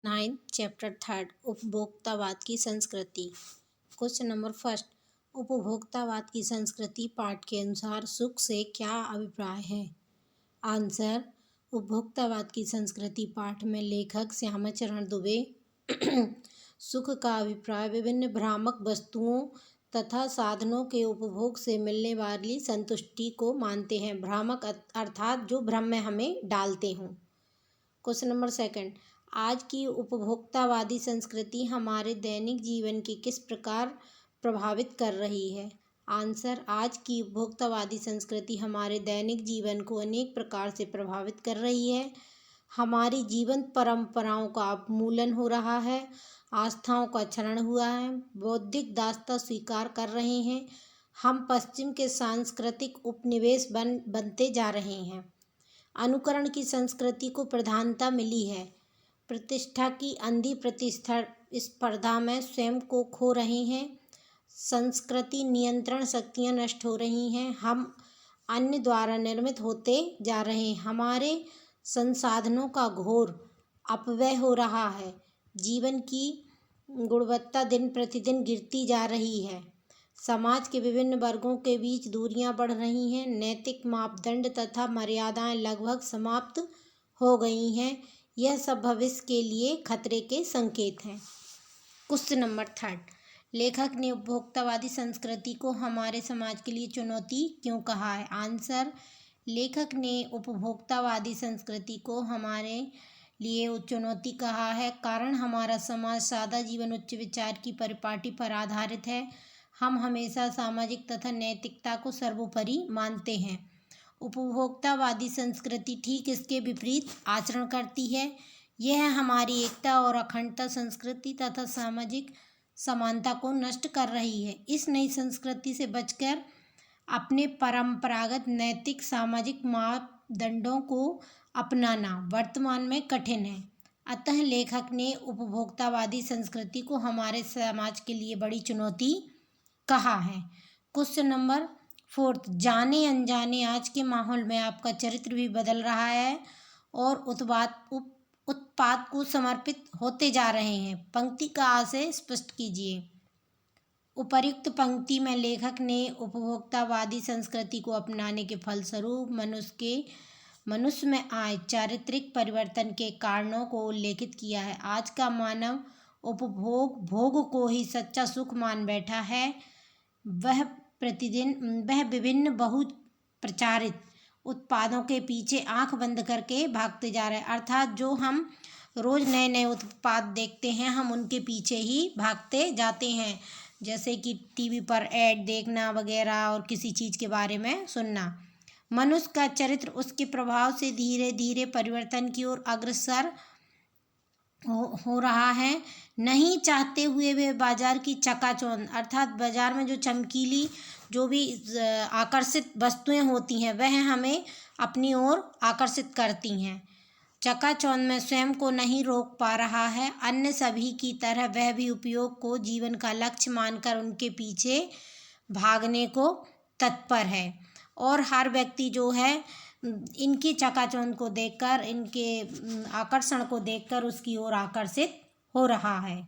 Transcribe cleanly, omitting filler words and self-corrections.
Ninth chapter third उपभोक्तावाद की संस्कृति। Question number first, उपभोक्तावाद की संस्कृति पाठ के अनुसार सुख से क्या अभिप्राय है। आंसर, उपभोक्तावाद की संस्कृति पाठ में लेखक श्यामाचरण दुबे सुख का अभिप्राय विभिन्न भ्रामक वस्तुओं तथा साधनों के उपभोग से मिलने वाली संतुष्टि को मानते हैं। भ्रामक अर्थात जो भ्रम में हमें डालते हों। क्वेश्चन नंबर सेकंड, आज की उपभोक्तावादी संस्कृति हमारे दैनिक जीवन की किस प्रकार प्रभावित कर रही है। आंसर, आज की उपभोक्तावादी संस्कृति हमारे दैनिक जीवन को अनेक प्रकार से प्रभावित कर रही है। हमारी जीवन परंपराओं का अपमूलन हो रहा है, आस्थाओं का क्षरण हुआ है, बौद्धिक दासता स्वीकार कर रहे हैं। हम पश्चिम के सांस्कृतिक उपनिवेश बनते जा रहे हैं। अनुकरण की संस्कृति को प्रधानता मिली है। प्रतिष्ठा की अंधी स्पर्धा में स्वयं को खो रहे हैं। संस्कृति नियंत्रण शक्तियाँ नष्ट हो रही हैं। हम अन्य द्वारा निर्मित होते जा रहे हैं। हमारे संसाधनों का घोर अपव्यय हो रहा है। जीवन की गुणवत्ता दिन प्रतिदिन गिरती जा रही है। समाज के विभिन्न वर्गों के बीच दूरियां बढ़ रही हैं। नैतिक मापदंड तथा मर्यादाएं लगभग समाप्त हो गई हैं। यह सब भविष्य के लिए खतरे के संकेत हैं। क्वेश्चन नंबर थर्ड, लेखक ने उपभोक्तावादी संस्कृति को हमारे समाज के लिए चुनौती क्यों कहा है। आंसर, लेखक ने उपभोक्तावादी संस्कृति को हमारे लिए चुनौती कहा है कारण हमारा समाज सादा जीवन उच्च विचार की परिपाटी पर आधारित है। हम हमेशा सामाजिक तथा नैतिकता को सर्वोपरि मानते हैं। उपभोक्तावादी संस्कृति ठीक इसके विपरीत आचरण करती है। यह हमारी एकता और अखंडता, संस्कृति तथा सामाजिक समानता को नष्ट कर रही है। इस नई संस्कृति से बचकर अपने परंपरागत नैतिक सामाजिक मापदंडों को अपनाना वर्तमान में कठिन है। अतः लेखक ने उपभोक्तावादी संस्कृति को हमारे समाज के लिए बड़ी चुनौती कहा है। क्वेश्चन नंबर फोर्थ, जाने अनजाने आज के माहौल में आपका चरित्र भी बदल रहा है और उत्पाद को समर्पित होते जा रहे हैं। पंक्ति का आशय स्पष्ट कीजिए। उपर्युक्त पंक्ति में लेखक ने उपभोक्तावादी संस्कृति को अपनाने के फलस्वरूप मनुष्य में आए चारित्रिक परिवर्तन के कारणों को उल्लेखित किया है। आज का मानव भोग को ही सच्चा सुख मान बैठा है। वह विभिन्न बहुत प्रचारित उत्पादों के पीछे आंख बंद करके भागते जा रहे हैं। अर्थात जो हम रोज नए नए उत्पाद देखते हैं हम उनके पीछे ही भागते जाते हैं। जैसे कि टीवी पर ऐड देखना वगैरह और किसी चीज़ के बारे में सुनना। मनुष्य का चरित्र उसके प्रभाव से धीरे धीरे परिवर्तन की ओर अग्रसर हो रहा है। नहीं चाहते हुए वे बाजार की चकाचौंध अर्थात बाजार में जो चमकीली जो भी आकर्षित वस्तुएं होती हैं वह हमें अपनी ओर आकर्षित करती हैं। चकाचौंध में स्वयं को नहीं रोक पा रहा है। अन्य सभी की तरह वह भी उपयोग को जीवन का लक्ष्य मानकर उनके पीछे भागने को तत्पर है। और हर व्यक्ति जो है इनकी चकाचौंध को देखकर, इनके आकर्षण को देखकर उसकी ओर आकर्षित हो रहा है।